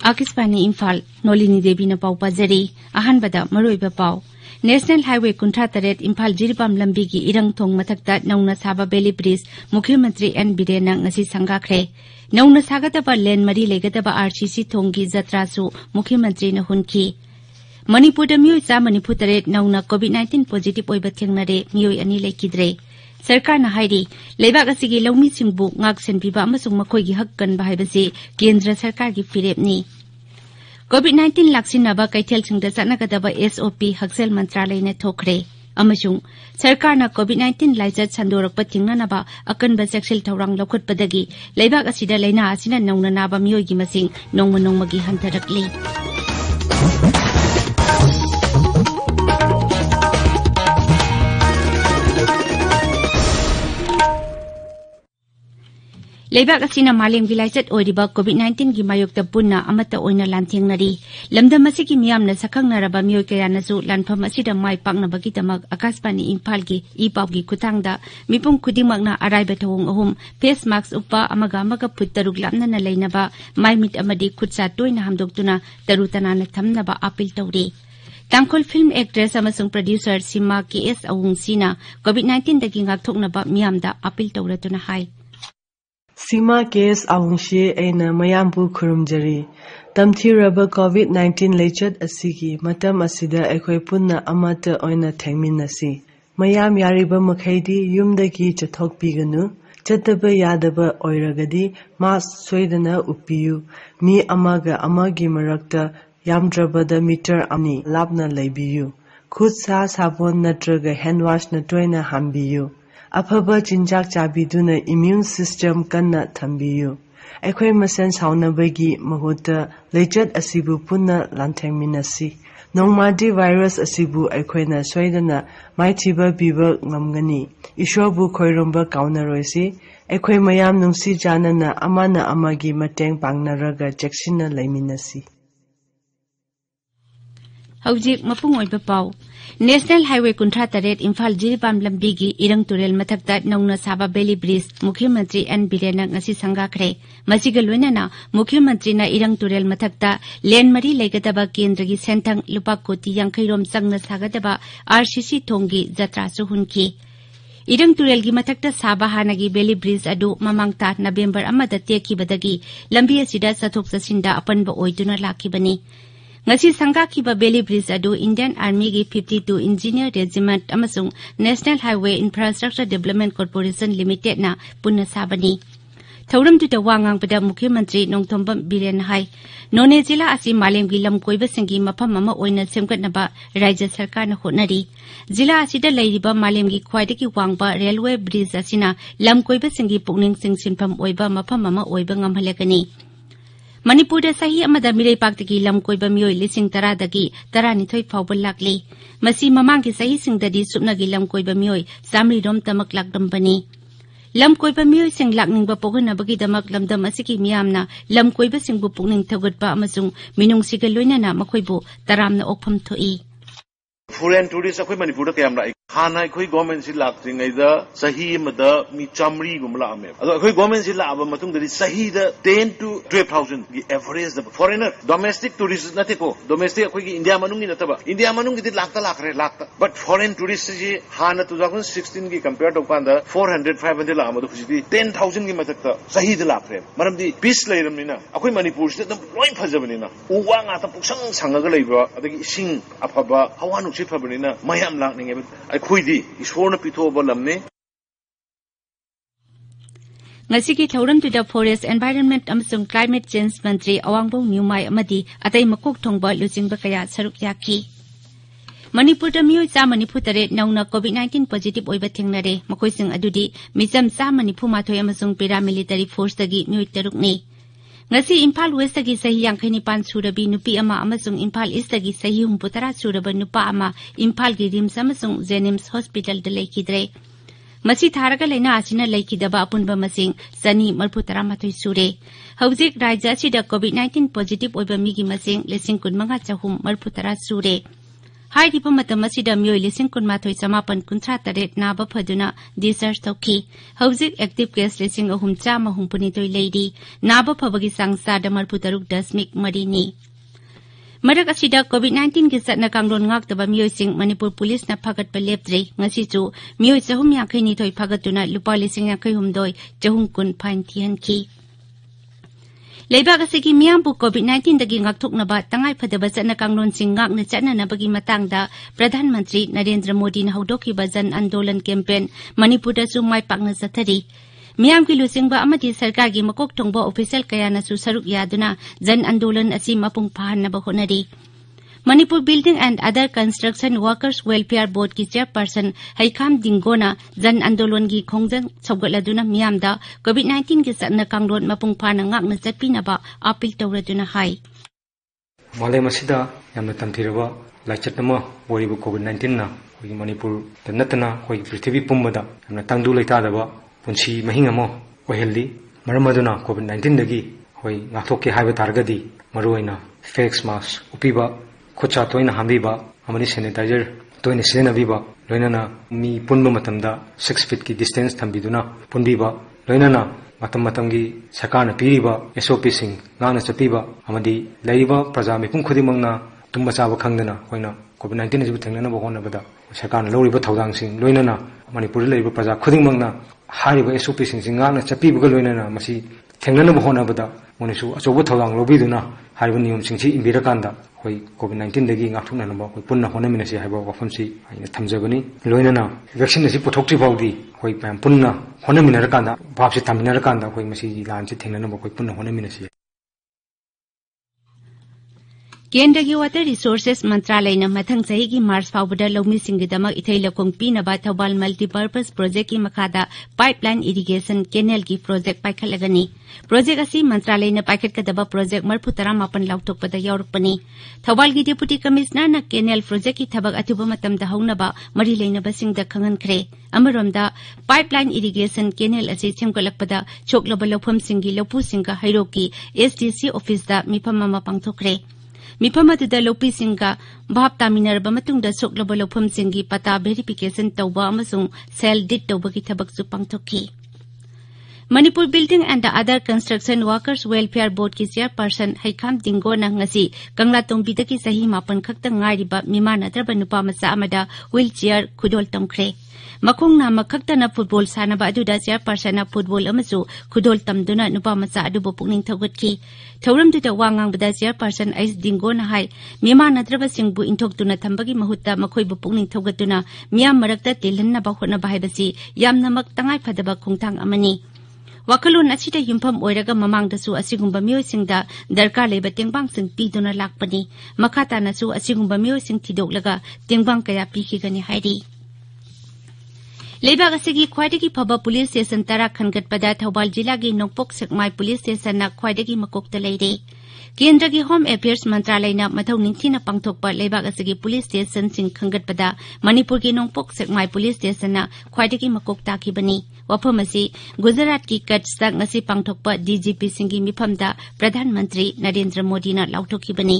आकाशवाणी इम्फाल नोलिनी देवी न पाउ पाजरी अहनबदा मरोइबा पाउ नेशनल हाईवे 38 इम्फाल जिरिपाम लंबी की इरंग थोंग मथक्ता नौना साबा बेली ब्रिज मुख्यमंत्री एन बिरेन ngasi संगाखरे नौना सागतबा लेन मरी लेगतबा आरसीसी थोंग की जत्रासु मुख्यमंत्री न हुनकी मणिपुर मियोय चा मणिपुर तरेट नौना कोविड-19 पॉजिटिव ओइबा थेंगनरे मियोय अनि लेकिद्रे सरकार न हाइरी लेबाक असिगी लौमी सिंगबु ngak senbiba amasung makhoigi hak kanba haibasi केंद्र सरकार की फिरेपनी कोविड-19 लाक्सिनबा कैथेल सिंगदा चनागदबा एसओपी हक्सेल मंत्रालय ने थोखरे अमसुंग सरकार न कोविड-19 लाइजत संदोरकपा थिंगनबा अकनबा सेक्सुअल थौरांग लौखटपदगी लेबाक असिदा लैना असिना नौना नाबा मियोगी मसिंग नोंग नोंगमगी हंथरकली लेबाक असिना मालेमगी लाइचत ओइरिबा कोविड-19 की मायोक्ता पुन्ना अमता ओइना लांथेंगनरी लमदम असिगी मियामना सखंगनरबा मियोय कयानसु लानफम असिदा माय पाकनबगीदमक आकाशवाणी इम्फाल की ई-पाउगी खुथांगदा मिपुम खुदिमकना अराइबा थवंग अहुम फेस मास्क उपा अमगा अमगा फुट तरुक लामनना लैनबा माइमिट अमदी खुदसा टोइना हमदोक्तुना तरुतनाना थमनबा अपील तौरी तांखोल फिल्म एक्ट्रेस अमसुंग प्रोड्यूसर सीमा के एस अवुंगसीना कोविड-19 दगी ngakthoknaba miyamda अपील तौरतुना हाय सीमा केस आवुंशी एना मयामबु खुरुमजरी तमथीरबा कोविड-19 लेचत असिगी मतम असिदा अखोय पुन्ना अमता ओइना थेंगमिनसी मयाम यारिबा मखैदी युमदगी चथोकपिगनु चतबा यादबा ओइरगदी मास्क सोइदना उपियु मी अमागा अमागी मरक्ता यामद्रबदा मीटर अनि लापना लैबियु खुद सा साबोन नत्रगा हैंड वाश न टोइना हामबियु अफबा चिंजाक चाबिदुना इम्यून सिस्टम कन्ना थंबियु अखोय मसन साउनबगी महुता लेचत असिबु पुन्ना लांथेंमिनसी नोंमादी वायरस असिबु अखोयना सोइदना माइथिबा बिबा ngमगनी ईश्वरबु खोइरोंबा काउनरोइसी अखोय मयाम नुंसी जानना अमाना अमागी मटेंग पांगनरगा चेक्सिना लैमिनसी हौजिक मपुंग ओइबा पाउ नेशनल हाईवे 38 इम्फाल जिरिपाम लंबी की इरंग तुरेल मथक्ता नौना साबा बेली ब्रिज मुख्यमंत्री एन बिरेन ngasi संगाखरे मसिगा लोइनाना मुख्यमंत्री ना इरंग तुरेल मथक्ता लेन मरी लेगदबा केंद्र की सेंथंग लुपा कोटी यांखैरोम संगना सागदबा आरसीसी थोंगी जत्रासु हुनकी इरंग तुरेल की मथक्ता साबा हानगी बेली ब्रिज अदु ममांगता नवेंबर अमदा तेखिबदगी लंबी असिदा चथोक चसिंदा अपनबा ओइदुना लाखिबनी ngasi sangakhiba belly bridge adu Indian Army gi 52 Engineer Regiment amasung National Highway Infrastructure Development Corporation Limited na punna sabani thauram tu wangang pada Mukhyamantri Nongthombam Biren hai None jila asi malem gi lam koiba singi mafam ama oina semgatnaba Rajya Sarkar na honari jila asida leiriba malem gi khwaidagi wangba railway bridge asina lam koiba singi pukning singsinpham oiba mafam ama oiba ngamhalagani Manipur सही अमदा मिरै पाक्तगी lump कोइबा मियोय लिसिंग तरादगी तरानिथोय फावबल लाक्ली मसी ममांगी सही सिंगददी सुपनगी lump कोइबा मियोय सामरी रोम तमक लाकदमबनी lump कोइबा मियोय सिंग लाकनिंगबा पोगनबगी दमक लमदम असिकी मियामना lump कोइबा सिंगबु पुकनिंग थगुतबा अमसुंग मिनुंग सिगा लोइनाना मखोइबु तरामना ओखफम थोई foreign tourist अखोय Manipur cam लाइ हाना अखोय government से लाक्त्रिङैदा सही मदा मी चामरी गुम लामे अदो अखोय government से लाबा मतुंगदि सही द 10 to 12000 की average the foreigner domestic tourist नतेको डोमेस्टिक अखोय की इंडिया मनुंग नतबा इंडिया मनुंग की लाखता लाखरे लाखता बट फॉरेन टूरिस्ट जी हाना 2016 की कंपेयर तो कांदा 400 500 लाम दो खुजी 10000 की मतकता सही द लाखरे मरमदि पीस लैरमनिना अखोय मणिपुर से दम लोय फजबनिना उवा nga ta puksang sangaga leiba adagi ising afaba hawanu sit fabaniना mayam lakninge खुदी ईश्वर पिथोबा लमने ngasi ki thauram tu da forest environment amsung climate change मंत्री अवांगबों न्यूमाय अमदी अतै मकोक थोंगबा लुजिंगबा कया सरुक याकी मणिपुर दा मियोय चा मणिपुर तरे नौना कोविड-19 पॉजिटिव ओइबा थेंगनरे मखोइसिंग अदुदी मिजम चा मणिपुर माथोय अमसुंग पैरामिलिटरी फोर्स दगी मियोय तरुकनी ngasi Imphal West dagi sahi 95 surabi nupi ama amasung Imphal East dagi sahi humputra suraba nupa ama Imphal gi Rims amasung Jenims Hospital da leikidre मसी थारगा लेना आसिना लेखिदबा अपुनबा मसिंग सनी मरफु तरामाथोई सुरे हौजिक राज्य असिदा कोविड-19 पॉजिटिव ओइबा मिगी मसिंग लिसिंग कुनमंगा चहुम मरफु तरा सुरे हाइरिबा मतम असिदा मियोय लिसिंग कुनमाथोई समापन कुंथ्रा तरेट नाबा फदुना discharge तौखी हौजिक active case लिसिंग अहुम Chama हुंपुनितोई lady नाबा फबगी सांगसादा मरफु तरुक दशमिक मरीनी मरक असिदा कोविड-19 की सत्ना कांगलोन ngaktaba miyoising Manipur police na phagatpa leptre ngasi chu miyoi 352 phagatuna lupa 56 chahum kun fine thianki लेबाग असिगी मियामबु कोविड-19 दगी ngakthoknaba tangai phadaba satna kanglon sing ngakna chatnanabagi matangda प्रधानमंत्री नरेंद्र मोदी ना हौदोखिबा जन आंदोलन कैंपेन मणिपुर दा सु माय पाकना सथरी मियाम की लुसिंगबा अमदी सरकार की मकोक थोंबा ऑफिशियल कयानासु सरुक यादुना जन आंदोलन असि मपुंग फाहनबा होनरी Manipur building and other construction workers welfare board की चेयरपर्सन हैखाम दिंगोना जन आंदोलन की खोंजन सौगलदुना मियामदा कोविड-19 की सत्ना कांगलोन मपुंग फाहना ngakna चटपिनबा अपील तौरदुना हाई मालेम असिदा यामना तमथिरबा लाइचतमा वरिबु कोविड-19 ना होई मणिपुर तनतना होई पृथ्वी पुंबदा यामना तंगदु लेतादबा पुंसी महिंगमो ओहेल्ली मरमदुना कोविड-19 दगी होई ngakthokke haiba targadi maruina face mask upiba खुचा तोइना हांबीबा अमनी सैनिटाइजर तोइना सिजनबीबा लोइनाना मी पुनबा मतमदा 6 फीट की डिस्टेंस थंबीदुना पुनबीबा लोइनाना मतम मतमगी सरकारना पीरिबा एसओपी सिंग गाना चपीबा अमदी लैबा प्रजा मिपुम खुदिमंगना तुंबा चाबा खंगदना होइना कोविड-19 जिबु थेंगनबा होनबदा सरकारना लौरिबा थौदांग सिंग लोइनाना मणिपुर लैबा प्रजा खुदिमंगना हारिबा एसओपी सिंग गाना चपीबा लोइनाना मसी थेंगनबा होनबदा मोनिसु अचौबा थौदांग लौबीदुना हारिबा नियम सिंगसी इंबिरकांदा होई कोविड-19 दगी ngakthoknanaba होई पुन्ना होनमिनसी हाइबा वफमसी आइना थमजबनी लोइनाना वैक्सीनasi पुथोक्ट्रि फाउदी होई पैम पुन्ना होनमिनरकांदा भाबसे थमिनरकांदा होई मसी लानसे थेंगनबा होई पुन्ना होनमिनसी केंद्र की वाटर रिसोर्सेस मंत्रालय ने मथंग सही की मार्च फाउबदा लौमी सिंगदमक इथै लकोंग पीनबा थौबाल मल्टीपर्पज प्रोजेक्ट की मखादा पाइपलाइन इरिगेशन केनेल की प्रोजेक्ट पाइखलगनी प्रोजेक्ट असी मंत्रालय ने पाइखटकदबा प्रोजेक्ट मरफु 38 लाउथोकपदा यावरपनी थौबाल की डिप्यूटी कमिश्नर न केनेल प्रोजेक्ट की थबक अथुबा मतमदा हौनबा मरी लेनबसिंगदा खंगनखरे अमरोमदा पाइपलाइन इरिगेशन केनेल असी सेमगलकपदा चोकलबा लौफमसिंगी लौपुसिंगा हैरोकी एसडीसी ऑफिस दा मिफम अमा पांगथोकरे मिफम अदुदा लौपिसिंगा भाप तामिनरबा मतुंगदा सोकलबा लौफमसिंगी पता वेरिफिकेशन तौबा अमसुंग सेल डिट तौबगी थबकसु पांगथोकी Manipur building and other construction workers welfare board की चेयरपर्सन हैखाम दिंगोना ngasi कंगलातोंबीदगी सही मापन खक्ता ngairiba मिमानद्रबा नुपा मचा अमदा व्हील चेयर खुदोल तमख्रे मखोंगना मखक्तना फुटबॉल सानबा अदुदा चेयरपर्सन फुटबॉल अमसु खुदोल तमदुना नुपा मचा अदुबो पुकनिंग थौगतकी थौरमदुदा वांगांगबदा चेयरपर्सन आइस दिंगोना हाई मिमानद्रबा सिंगबु इंथोक्तुना थंबगी महुत्ता मखोइबु पुकनिंग थौगतुना मियाम मरक्ता तिलहन्नबा होनबा हाइबसी यामनमक तंगाइ फदबा खोंथांग अमनी वकलोन असिदा युमफम ओइरगा ममांगदसु असिगुंबा मियोइसिंगदा दरकार लेबा तेंगबांगसिंग पीदुना लाकपनी मखातानासु असिगुंबा मियोइसिंग थिदोकलगा तेंगबांग कया पीखिगनी हाइरी लेबाग असिगी ख्वाइदगी फबा पुलिस स्टेशन तरा खनगतपदा थौबाल जिला की नोंगपोक सेकमाई पुलिस स्टेशन ख्वाइदगी मकोकता लेरे केंद्र की होम अफेयर्स मंत्रालय मथौ निंथिना पांगथोकपा लेबाग असिगी पुलिस स्टेशन सिंग खंगतपदा मणिपुर की नोंगपोक सेकमाई पुलिस स्टेशन ख्वाइदगी मकोक ताखिबनी वफम असी गुजरात की कच्छ ngasi पांगथोकपा डीजीपी सिंगी मिफमदा प्रधानमंत्री नरेंद्र मोदी ना लाउथोखिबनी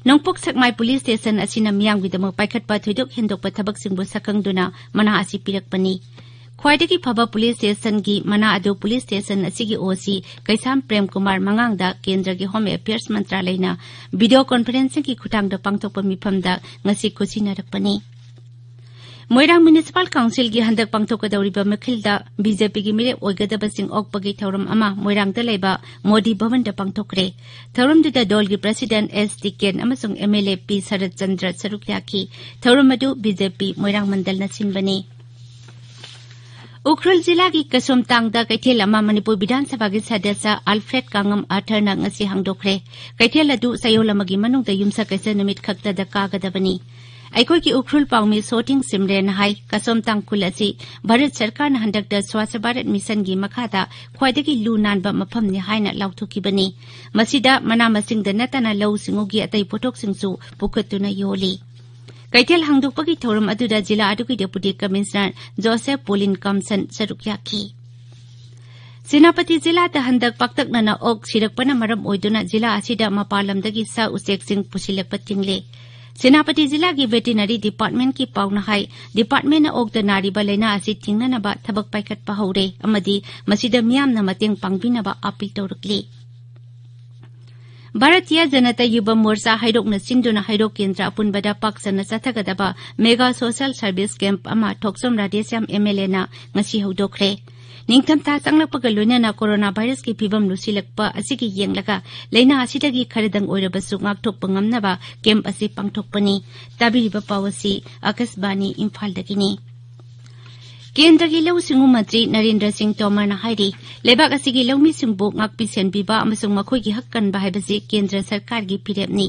नोंगपोक सेकमाई पुलिस स्टेशन असिना मियांगविदम पाइखटपा थुइदोक हेंदोकपा थबकसिंगबु सकंगदुना मना असी पिरकपनी ख्वाइदगी फबा पुलिस स्टेशन की मना अदो पुलिस स्टेशन असिगी ओसी कैसाम प्रेम कुमार मंगांगदा केंद्र की होम अफेयर्स मंत्रालय ना वीडियो कॉन्फ्रेंसिंग की खुटांगदा पांगथोकपा मिफमदा ngasi खुसिनारकपनी मोइरांग म्युनिसिपल काउंसिल की हंदक पांगथोकदौरिबा मखिलदा बीजेपी की मिरे ओइगदबसिंग ओकपगी थौरम अमा मोइरांगदा लेबा मोदी भवनदा पांगथोकरे थौरमदुदा दल की प्रेसिडेंट एस टिकेन अमसुंग एमएलए पी शरद चंद्र सरुक्याकी थौरमदु बीजेपी मोइरांग मंडल नसिनबनी उखरुल जिला की कसोमतांगदा कैथेल अमा मणिपुर विधानसभा की सदस्य अल्फ्रेड कांगम आथरना ngasi हांगदोखरे कैथेल अदु सयोलमगी मनुंगदा युमसा कैसे निमित खक्तदा कागदबनी अखोई की उखरुल पाउमी सोटिंग सिमरेन हाई कसोमतांग खुल असी भारत सरकार हंदकदा स्वच्छ भारत मिशन की मखादा ख्वाइदगी लू नानबा मफमनि हाइना लाउथोखिबनी मसिदा मना मसिंगदा नतना लौ सिंगुगी अतै पोटोकसिंगसु पुखतुना योली Kaitel hangdokpagi thoram aduda jila adugi deputy commissioner Joseph Paulin Kamsan saruk yaki. Senapati jila ta handak paktakna ok sirakpana maram oiduna jila asida mapalamdagi sa usek sing pusilak patingle. Senapati jila ki veterinary department ki pauna hai department na ok da nari ba lena asi tingna na ba thabak paikat pa haure amadi masida miyam na mateng pangbina ba apil tawrukli. Bharatiya Janata Yuva Morcha haidokna sinduna haidok kendra apunbada paksana sathagadaba mega social service camp ama thoksom Radhesyam MLA na ngasi haudokre. Ningthamtha changlakpaga loinana coronavirus ki phibam lusilakpa asigi yenglaga leina asidagi kharadang oirabasu ngakthokpa ngamnaba camp asi pangthokpani tabiriba pawasi Akasbani Imphal dagini. Kendra ki lau singu mantri Narendra Singh Tomar na hairi lebak asigi laumi singbu ngakpi senbiba amasung makhoi ki hakkan ba haibasi kendra sarkar gi pirepni.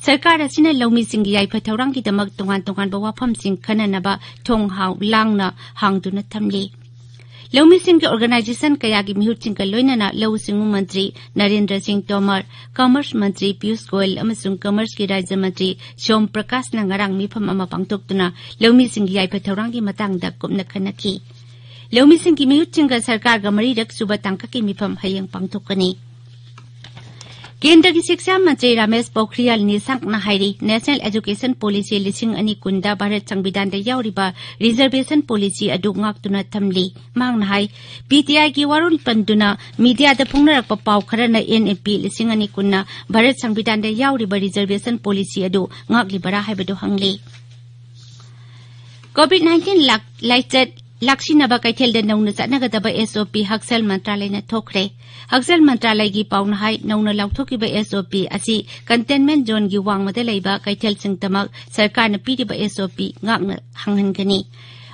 Sarkar asina laumi singgi yai phathawrang ki damak tongan ba wafam sing khananaba thong hau langna hangduna thamli. Laumi Singh ki organization kaya ki mihut singka loinana lau singu mantri Narendra Singh Tomar, Commerce Mantri Piyush Goyal amasung Commerce ki Rajya Mantri Shom Prakash na ngarang mifam ama pangtoktuna laumi Singh yai phathawrang ki matangda kupna khanaki. Laumi Singh ki mihut singka sarkar ga marirak suba tangka ki mifam hayang pangtokani. Kendra ki Shiksha Mantri Ramesh Pokhriyal Nishank na hairi National Education Policy lising ani kunda Bharat Sangbidan da yauriba reservation policy adu ngaktuna thamli mangna hai PTI ki warul panduna media da phungnarakpa paw kharana NAP lising ani kunna Bharat Sangbidan da yauriba reservation policy adu ngakli bara haibadu hangli. COVID-19 laichat Lakshinaba Kaitel da nauna satnagadaba SOP Haksal Mantralay na thokre. Haksal Mantralay gi pauna hai nauna lauthokiba SOP asi containment zone gi wangmada laiba Kaitel singtamak sarkar na piriba SOP ngakna hanghangani.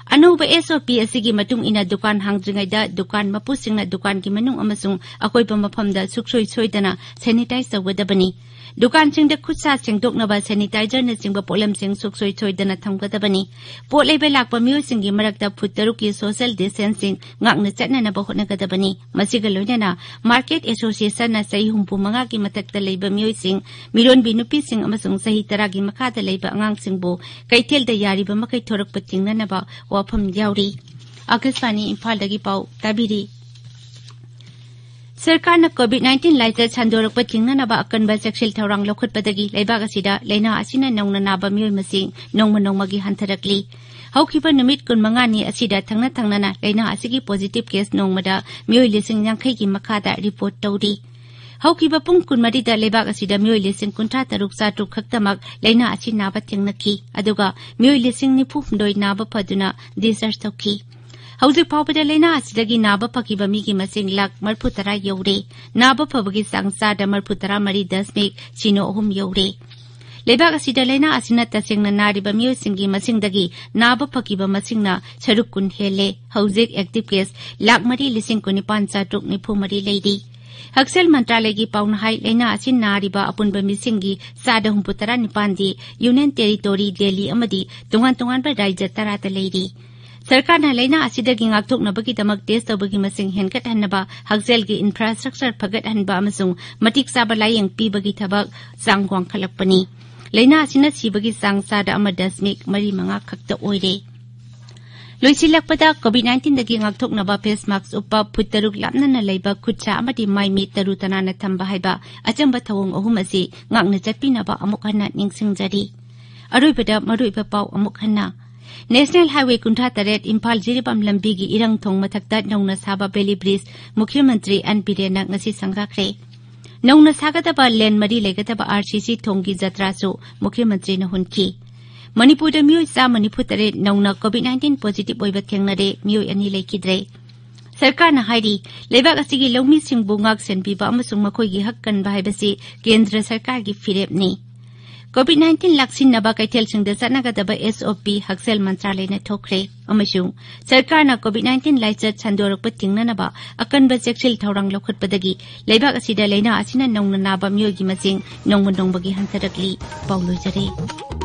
Anuba SOP asigi matung ina dukan hangdringaida dukan mapusingna dukan gi manung amasung akoiba mafamda suksoi soidana sanitize tawgadabani. Dukan sing da khutsa sengdoknaba sanitizer na singba polam sing suksoi soidana thamgadabani. Pot laiba lakpa miyoi singi marakta phut taruki social distancing ngakna chatnanaba hotnagadabani. Masiga loinana Market Association na sahi humpu manga ki matakta laiba miyoi sing miron binupi sing amasung sahi taragi makada laiba angang singbo Kaitel da yariba makai thorakpa tingnanaba wafam yauri. Akasbani Imphal dagi pau tabiri. Sarkar na COVID-19 laita chandorakpa tingnanaba akanba sexual thawrang lokhutpadagi laibak asida leina asina nongna naba miyoi masing nongmagi hantarakli. Haukiba numit kun mangani asida thangna leina asigi positive case nongmada miyoi lising yankhai ki makada report tawri. Haukiba pung kun marida laibak asida miyoi lising kuntra taruk satruk khaktamak leina asi naba tingnaki aduga miyoi lising nipumdoi naba paduna discharge tawki. Hauzik pawbada leina asidagi naba pakiba migi masing lak marputara yaure. Naba pabagi sangsada marputara mari dasmik sino ohum yaure. Lebak asida leina asina tasingna nariba miyo singi masingdagi naba pakiba masingna charukun hele. Hauzik active case lak mari lising kunipan satruk nipu mari leidi. Haksal Mantralay gi pauna hai leina asin nariba apunba misingi sada humputara nipandi Union Territory Delhi amadi tungan ba rajya tarata leidi. Sarkar na leina asidagi ngakthoknabagi damak test tawbagi masing henkat hanaba Haksal gi infrastructure phagat hanba amasung matik saba layeng pibagi thabak sangwang khalakpani. Leina asina sibagi sangsada ama dasmik mari manga khakta oire. Loisilakpada COVID-19 dagi ngakthoknaba face mask upa phuttaruk lapnana leiba khutcha amadi maimi tarutana na thamba haiba achamba thawong ahum asi ngakna chatpinaba amuk hana ningsingjari. Aroibada maroiba paw amuk hana National Highway Kuntha Taret Imphal Jiribam Lambigi Irang Thong Mathakta Nauna Saba Belly Bridge Mukhyamantri N Birena ngasi sangrakre. Nauna sagadaba len mari legataba RCC Thonggi Jatrasu Mukhyamantri na hunki. Manipur da miyoi sa Manipur Taret nauna COVID-19 positive oiba thengnare miyoi ani leikidre. Sarkar na hairi leibak asigi laumi singbu ngak senbiba amasung makhoigi hakkan ba haibasi kendra sarkar gi firepni. COVID-19 laksin naba Kaitel singda satnagadaba SOP Haksal Mantralay na thokre amasung sarkar na COVID-19 laichat chandorakpa tingnanaba akanba sexual thawrang lokhutpadagi leibak asida leina asina nongna naba miyoi gi masing nongmanongbagi hantarakli paulojare.